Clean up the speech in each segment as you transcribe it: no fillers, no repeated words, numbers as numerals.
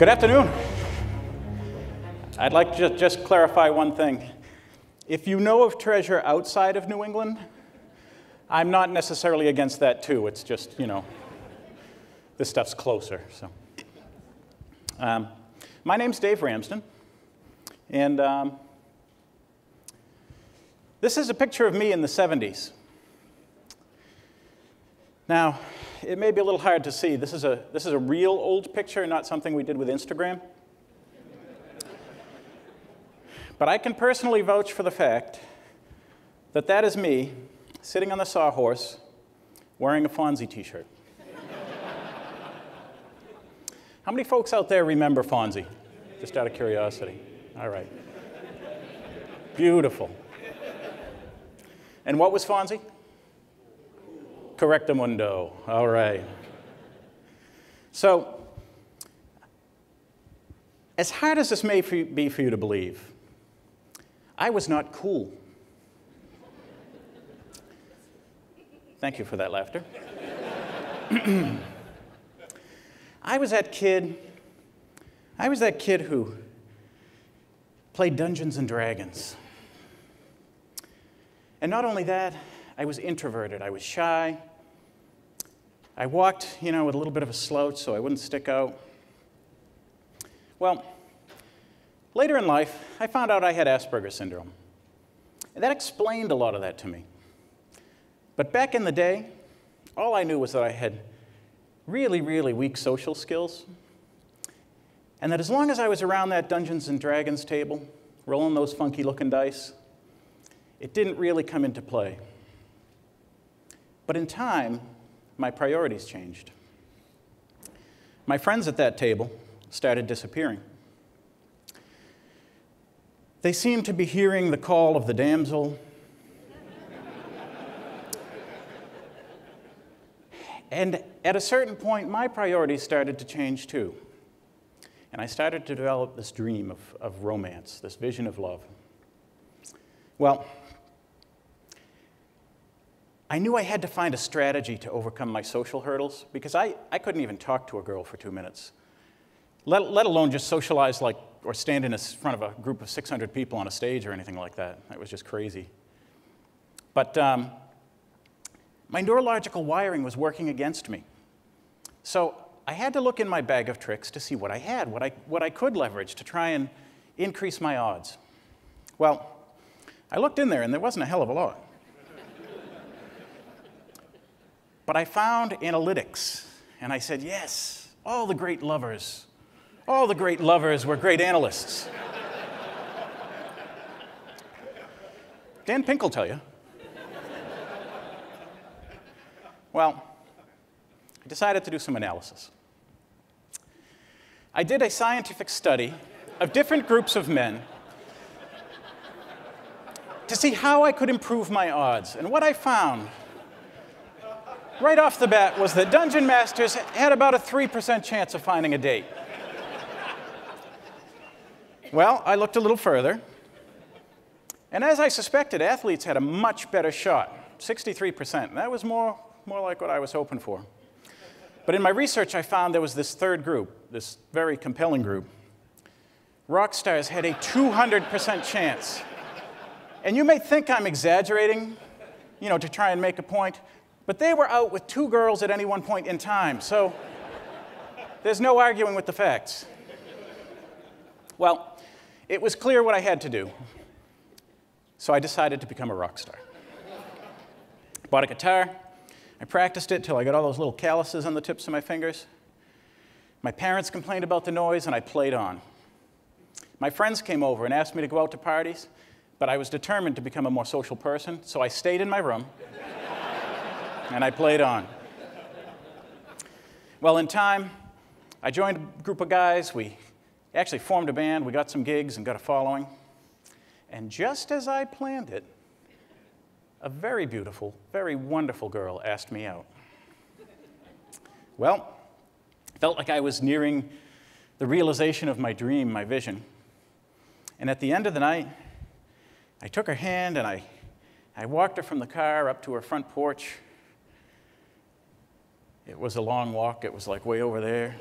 Good afternoon. I'd like to just clarify one thing. If you know of treasure outside of New England, I'm not necessarily against that too. It's just, this stuff's closer. So, my name's Dave Ramsden, and this is a picture of me in the 70s. Now, it may be a little hard to see. This is a real old picture, not something we did with Instagram. But I can personally vouch for the fact that that is me sitting on the sawhorse wearing a Fonzie t-shirt. How many folks out there remember Fonzie? Just out of curiosity. All right. Beautiful. And what was Fonzie? Correctamundo. All right. So, as hard as this may be for you to believe, I was not cool. Thank you for that laughter. I was that kid who played Dungeons and Dragons. And not only that, I was introverted. I was shy. I walked, with a little bit of a slouch so I wouldn't stick out. Well, later in life, I found out I had Asperger's syndrome. And that explained a lot of that to me. But back in the day, all I knew was that I had really, really weak social skills. And that as long as I was around that Dungeons and Dragons table, rolling those funky-looking dice, it didn't really come into play. But in time, my priorities changed. My friends at that table started disappearing. They seemed to be hearing the call of the damsel. And at a certain point, my priorities started to change too. And I started to develop this dream of romance, this vision of love. Well, I knew I had to find a strategy to overcome my social hurdles because I couldn't even talk to a girl for 2 minutes, let alone just socialize or stand in front of a group of 600 people on a stage or anything like that. That was just crazy. But my neurological wiring was working against me. So I had to look in my bag of tricks to see what I had, what I could leverage to try and increase my odds. Well, I looked in there and there wasn't a hell of a lot. But I found analytics, and I said, yes, all the great lovers were great analysts. Dan Pink will tell you. Well, I decided to do some analysis. I did a scientific study of different groups of men to see how I could improve my odds. And what I found right off the bat was that dungeon masters had about a 3% chance of finding a date. Well, I looked a little further, and as I suspected, athletes had a much better shot, 63%. And that was more like what I was hoping for. But in my research, I found there was this third group, this very compelling group. Rock stars had a 200% chance. And you may think I'm exaggerating, to try and make a point, but they were out with 2 girls at any one point in time, so there's no arguing with the facts. Well, it was clear what I had to do, so I decided to become a rock star. Bought a guitar. I practiced it till I got all those little calluses on the tips of my fingers. My parents complained about the noise, and I played on. My friends came over and asked me to go out to parties, but I was determined to become a more social person, so I stayed in my room, and I played on. Well, in time, I joined a group of guys. We actually formed a band. We got some gigs and got a following. And just as I planned it, a very beautiful, very wonderful girl asked me out. Well, I felt like I was nearing the realization of my dream, my vision. And at the end of the night, I took her hand and I walked her from the car up to her front porch. It was a long walk. It was like way over there.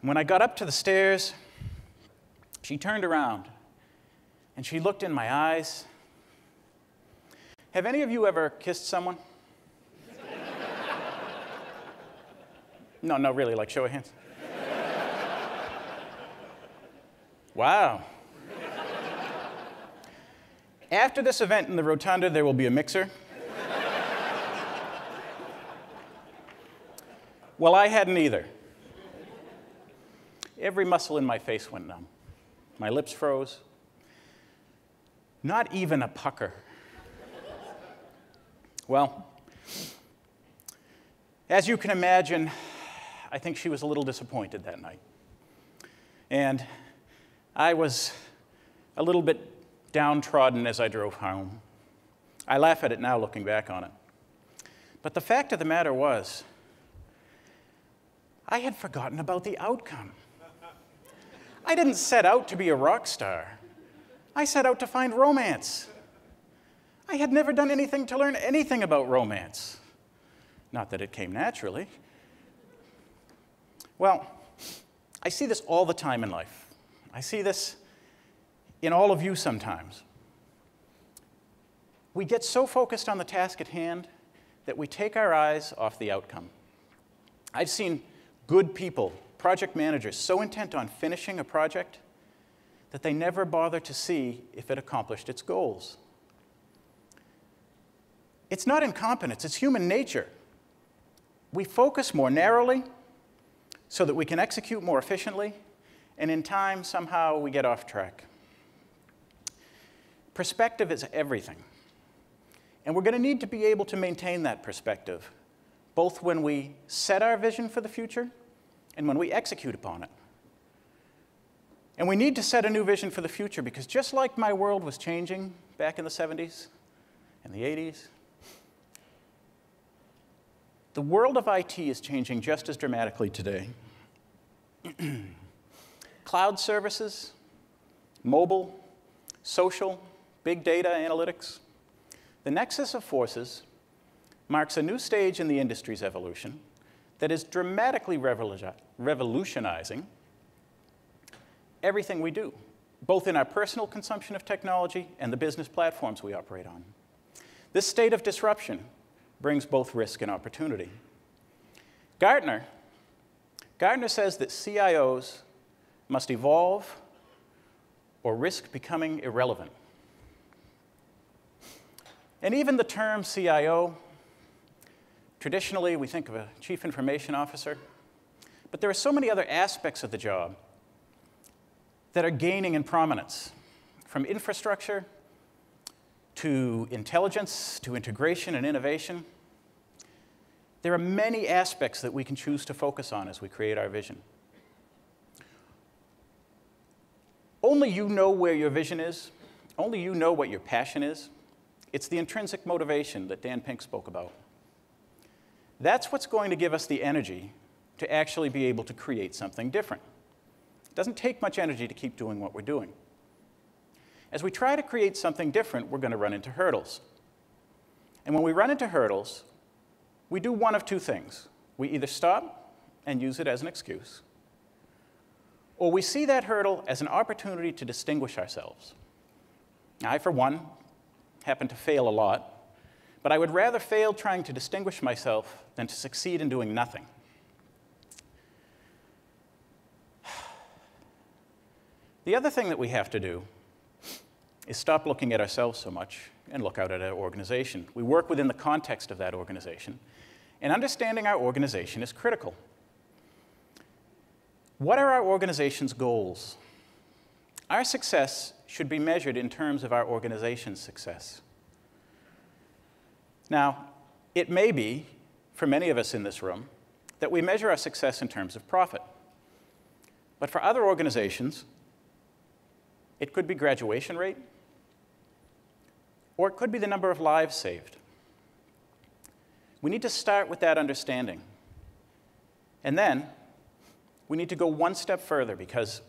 When I got up to the stairs, she turned around and she looked in my eyes. Have any of you ever kissed someone? No, really, like show of hands. Wow. After this event in the rotunda, there will be a mixer. Well, I hadn't either. Every muscle in my face went numb. My lips froze. Not even a pucker. Well, as you can imagine, I think she was a little disappointed that night. And I was a little bit downtrodden as I drove home. I laugh at it now looking back on it. But the fact of the matter was, I had forgotten about the outcome. I didn't set out to be a rock star. I set out to find romance. I had never done anything to learn anything about romance. Not that it came naturally. Well, I see this all the time in life. I see this in all of you sometimes. We get so focused on the task at hand that we take our eyes off the outcome. I've seen good people, project managers, so intent on finishing a project that they never bother to see if it accomplished its goals. It's not incompetence, it's human nature. We focus more narrowly so that we can execute more efficiently, and in time, somehow, we get off track. Perspective is everything. And we're going to need to be able to maintain that perspective, both when we set our vision for the future and when we execute upon it. And we need to set a new vision for the future because just like my world was changing back in the 70s and the 80s, the world of IT is changing just as dramatically today. Cloud services, mobile, social, big data analytics. The nexus of forces marks a new stage in the industry's evolution that is dramatically revolutionizing everything we do, both in our personal consumption of technology and the business platforms we operate on. This state of disruption brings both risk and opportunity. Gartner says that CIOs must evolve or risk becoming irrelevant. And even the term CIO, traditionally we think of a chief information officer, but there are so many other aspects of the job that are gaining in prominence, from infrastructure to intelligence to integration and innovation. There are many aspects that we can choose to focus on as we create our vision. Only you know where your vision is. Only you know what your passion is. It's the intrinsic motivation that Dan Pink spoke about. That's what's going to give us the energy to actually be able to create something different. It doesn't take much energy to keep doing what we're doing. As we try to create something different, we're going to run into hurdles. And when we run into hurdles, we do one of two things. We either stop and use it as an excuse, or we see that hurdle as an opportunity to distinguish ourselves. I, for one, happen to fail a lot, but I would rather fail trying to distinguish myself than to succeed in doing nothing. The other thing that we have to do is stop looking at ourselves so much and look out at our organization. We work within the context of that organization, and understanding our organization is critical. What are our organization's goals? Our success should be measured in terms of our organization's success. Now, it may be, for many of us in this room, that we measure our success in terms of profit. But for other organizations, it could be graduation rate, or it could be the number of lives saved. We need to start with that understanding. And then we need to go one step further because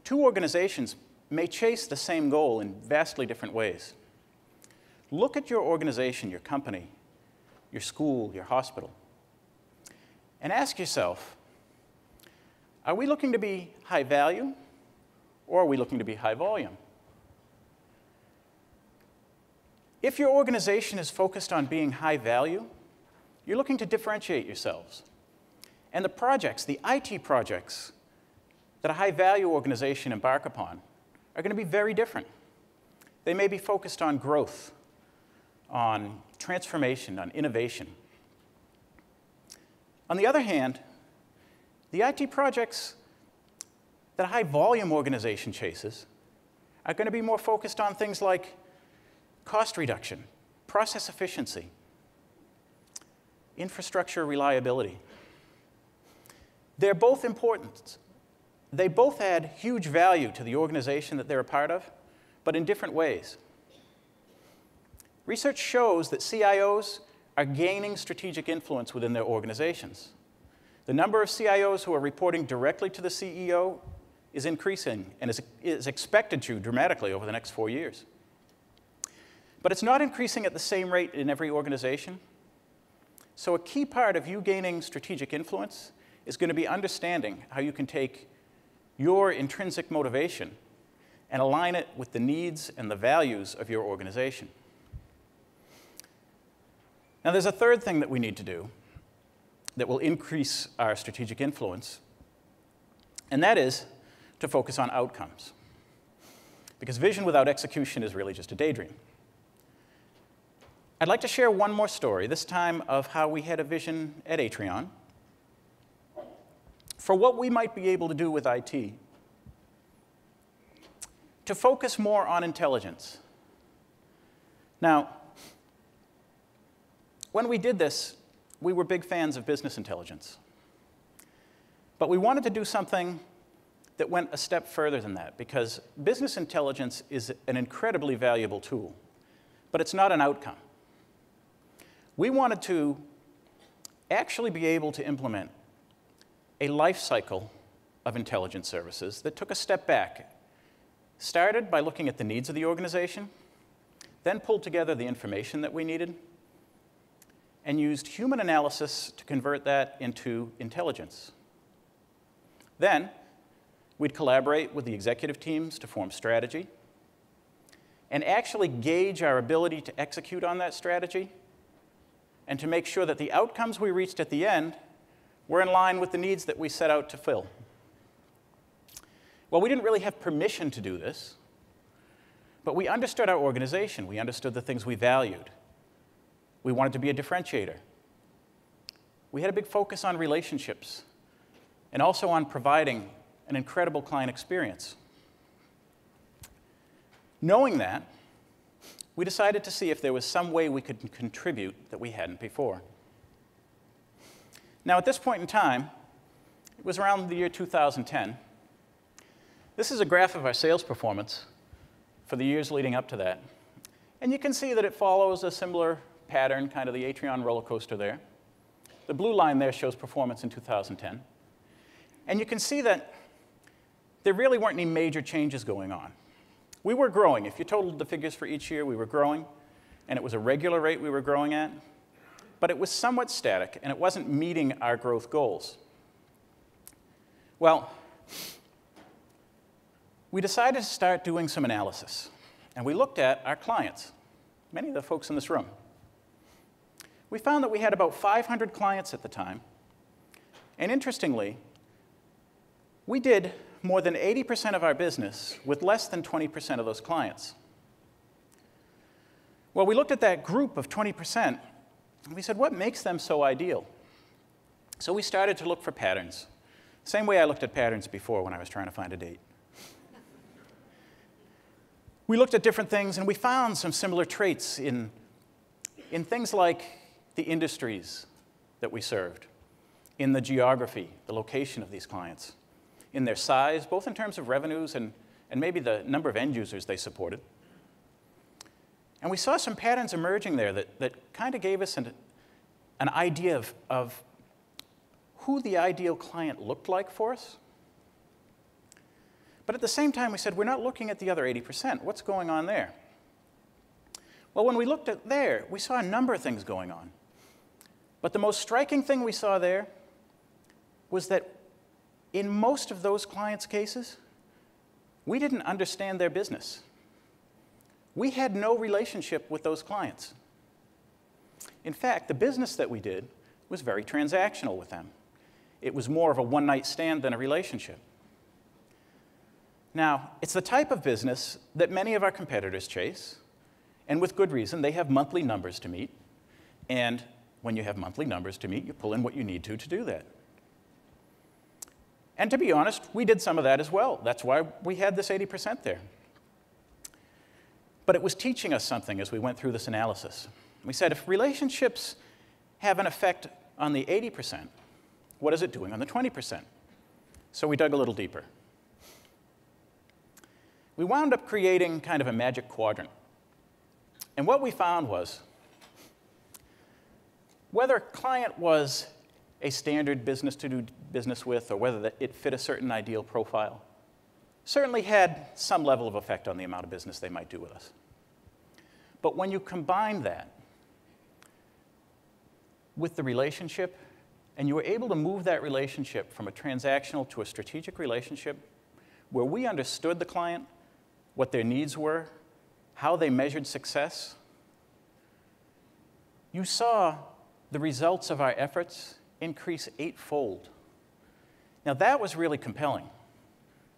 two organizations may chase the same goal in vastly different ways. Look at your organization, your company, your school, your hospital, and ask yourself, Are we looking to be high value, or are we looking to be high volume? If your organization is focused on being high value, you're looking to differentiate yourselves. And the projects, the IT projects that a high value organization embark upon are going to be very different. They may be focused on growth, on transformation, on innovation. On the other hand, the IT projects that a high volume organization chases are going to be more focused on things like cost reduction, process efficiency, infrastructure reliability. They're both important. They both add huge value to the organization that they're a part of, but in different ways. Research shows that CIOs are gaining strategic influence within their organizations. The number of CIOs who are reporting directly to the CEO is increasing and is expected to dramatically over the next 4 years. But it's not increasing at the same rate in every organization. So a key part of you gaining strategic influence is going to be understanding how you can take your intrinsic motivation and align it with the needs and the values of your organization. Now, there's a third thing that we need to do that will increase our strategic influence, and that is to focus on outcomes. Because vision without execution is really just a daydream. I'd like to share one more story, this time of how we had a vision at Atrion for what we might be able to do with IT to focus more on intelligence. Now, when we did this, we were big fans of business intelligence. But we wanted to do something that went a step further than that, because business intelligence is an incredibly valuable tool, but it's not an outcome. We wanted to actually be able to implement a life cycle of intelligence services that took a step back, started by looking at the needs of the organization, then pulled together the information that we needed, and used human analysis to convert that into intelligence. Then, we'd collaborate with the executive teams to form strategy and actually gauge our ability to execute on that strategy and to make sure that the outcomes we reached at the end were in line with the needs that we set out to fill. Well, we didn't really have permission to do this, but we understood our organization. We understood the things we valued. We wanted to be a differentiator. We had a big focus on relationships and also on providing an incredible client experience. Knowing that, we decided to see if there was some way we could contribute that we hadn't before. Now, at this point in time, it was around the year 2010. This is a graph of our sales performance for the years leading up to that. And you can see that it follows a similar pattern, kind of the Atrion roller coaster there. The blue line there shows performance in 2010. And you can see that there really weren't any major changes going on. We were growing. If you totaled the figures for each year, we were growing, and it was a regular rate we were growing at. But it was somewhat static, and it wasn't meeting our growth goals. Well, we decided to start doing some analysis, and we looked at our clients, many of the folks in this room. We found that we had about 500 clients at the time, and interestingly, we did more than 80% of our business with less than 20% of those clients. Well, we looked at that group of 20%, and we said, what makes them so ideal? So we started to look for patterns. Same way I looked at patterns before when I was trying to find a date. We looked at different things, and we found some similar traits in things like the industries that we served, in the geography, the location of these clients, in their size, both in terms of revenues and maybe the number of end users they supported. And we saw some patterns emerging there that kind of gave us an idea of who the ideal client looked like for us. But at the same time, we said, we're not looking at the other 80%. What's going on there? Well, when we looked at there, we saw a number of things going on. But the most striking thing we saw there was that in most of those clients' cases, we didn't understand their business. We had no relationship with those clients. In fact, the business that we did was very transactional with them. It was more of a one-night stand than a relationship. Now, it's the type of business that many of our competitors chase, and with good reason. They have monthly numbers to meet, and when you have monthly numbers to meet, you pull in what you need to do that. And to be honest, we did some of that as well. That's why we had this 80% there. But it was teaching us something as we went through this analysis. We said, if relationships have an effect on the 80%, what is it doing on the 20%? So we dug a little deeper. We wound up creating kind of a magic quadrant. And what we found was, whether a client was a standard business to do business with, or whether it fit a certain ideal profile, certainly had some level of effect on the amount of business they might do with us. But when you combine that with the relationship, and you were able to move that relationship from a transactional to a strategic relationship, where we understood the client, what their needs were, how they measured success, you saw the results of our efforts increase 8-fold. Now, that was really compelling.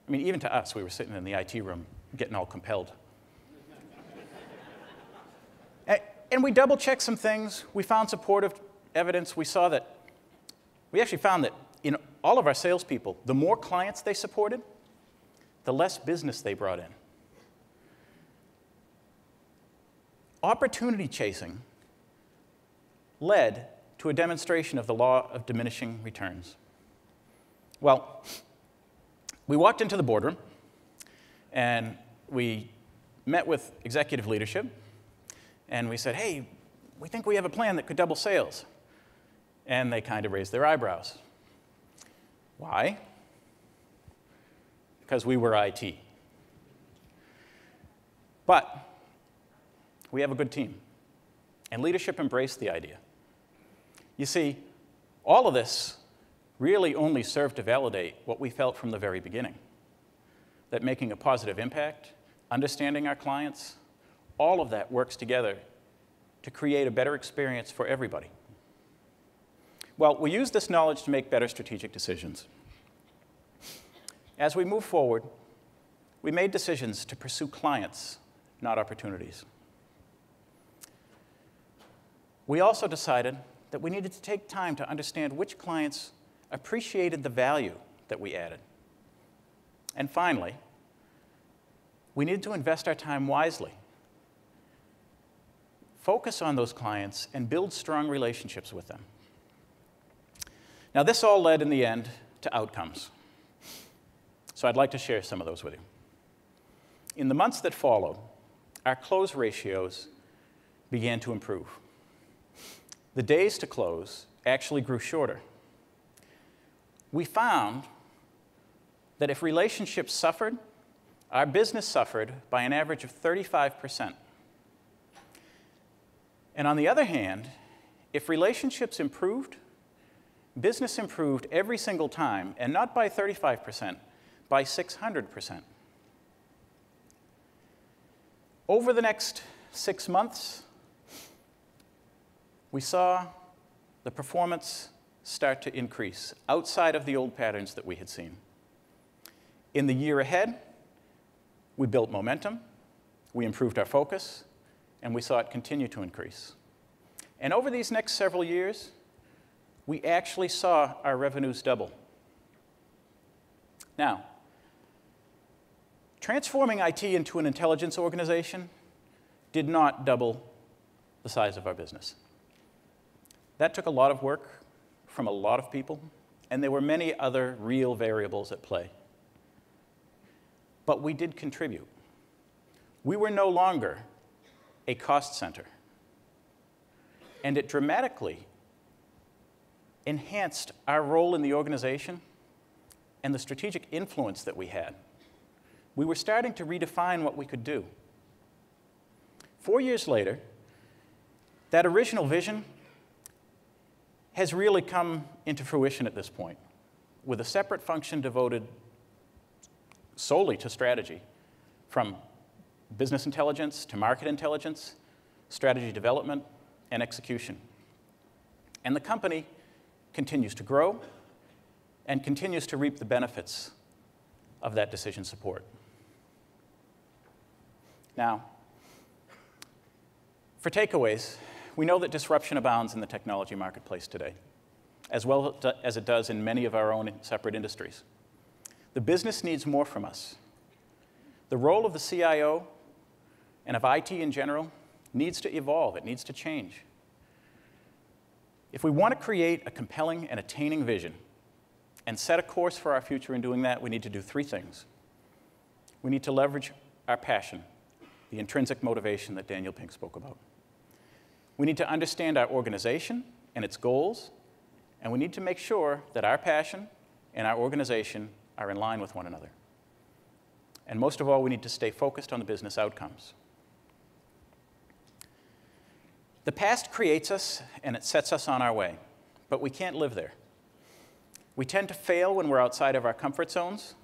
I mean, even to us, we were sitting in the IT room getting all compelled. And we double-checked some things. We found supportive evidence. We actually found that in all of our salespeople, the more clients they supported, the less business they brought in. Opportunity chasing led to a demonstration of the law of diminishing returns. Well, we walked into the boardroom, and we met with executive leadership, and we said, hey, we think we have a plan that could double sales. And they kind of raised their eyebrows. Why? Because we were IT. But we have a good team, and leadership embraced the idea. You see, all of this really only served to validate what we felt from the very beginning, that making a positive impact, understanding our clients, all of that works together to create a better experience for everybody. Well, we use this knowledge to make better strategic decisions. As we move forward, we made decisions to pursue clients, not opportunities. We also decided that we needed to take time to understand which clients appreciated the value that we added. And finally, we needed to invest our time wisely. Focus on those clients and build strong relationships with them. Now, this all led in the end to outcomes. So I'd like to share some of those with you. In the months that followed, our close ratios began to improve. The days to close actually grew shorter. We found that if relationships suffered, our business suffered by an average of 35%. And on the other hand, if relationships improved, business improved every single time, and not by 35%, by 600%. Over the next 6 months, we saw the performance start to increase outside of the old patterns that we had seen. In the year ahead, we built momentum, we improved our focus, and we saw it continue to increase. And over these next several years, we actually saw our revenues double. Now, transforming IT into an intelligence organization did not double the size of our business. That took a lot of work from a lot of people, and there were many other real variables at play. But we did contribute. We were no longer a cost center, and it dramatically enhanced our role in the organization and the strategic influence that we had. We were starting to redefine what we could do. 4 years later, that original vision has really come into fruition at this point. with a separate function devoted solely to strategy, from business intelligence to market intelligence, strategy development, and execution. And the company continues to grow and continues to reap the benefits of that decision support. Now, for takeaways, we know that disruption abounds in the technology marketplace today, as well as it does in many of our own separate industries. The business needs more from us. The role of the CIO and of IT in general needs to evolve. It needs to change. If we want to create a compelling and attaining vision and set a course for our future in doing that, we need to do three things. We need to leverage our passion, the intrinsic motivation that Daniel Pink spoke about. We need to understand our organization and its goals, and we need to make sure that our passion and our organization are in line with one another. And most of all, we need to stay focused on the business outcomes. The past creates us and it sets us on our way, but we can't live there. We tend to fail when we're outside of our comfort zones,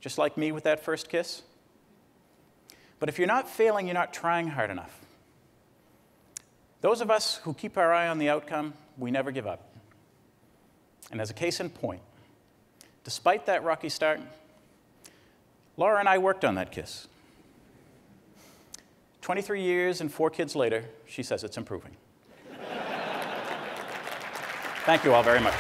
just like me with that first kiss. But if you're not failing, you're not trying hard enough. Those of us who keep our eye on the outcome, we never give up. And as a case in point, despite that rocky start, Laura and I worked on that kiss. 23 years and 4 kids later, she says it's improving. Thank you all very much.